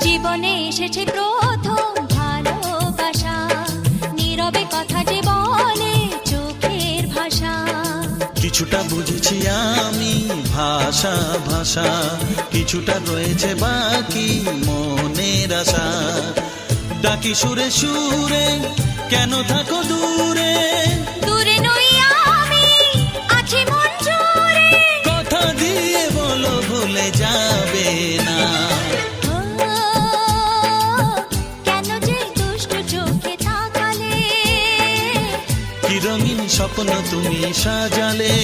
জীবনে এসেছে প্রথম ভালোবাসা, নীরবে কথা যে বলে চোখের ভাষা। কিছুটা বুঝেছি আমি ভাষা ভাষা, কিছুটা রয়েছে বাকি মনের আশা। ডাকি সুরে সুরে কেন থাকো দূরে, দূরে নই আমি আছি মন জুড়ে। কথা দিয়ে বলো ভুলে যাবে না। ও, কেন যে দুষ্ট চোখে তাকালে, কি রঙিন স্বপ্ন তুমি সাজালে।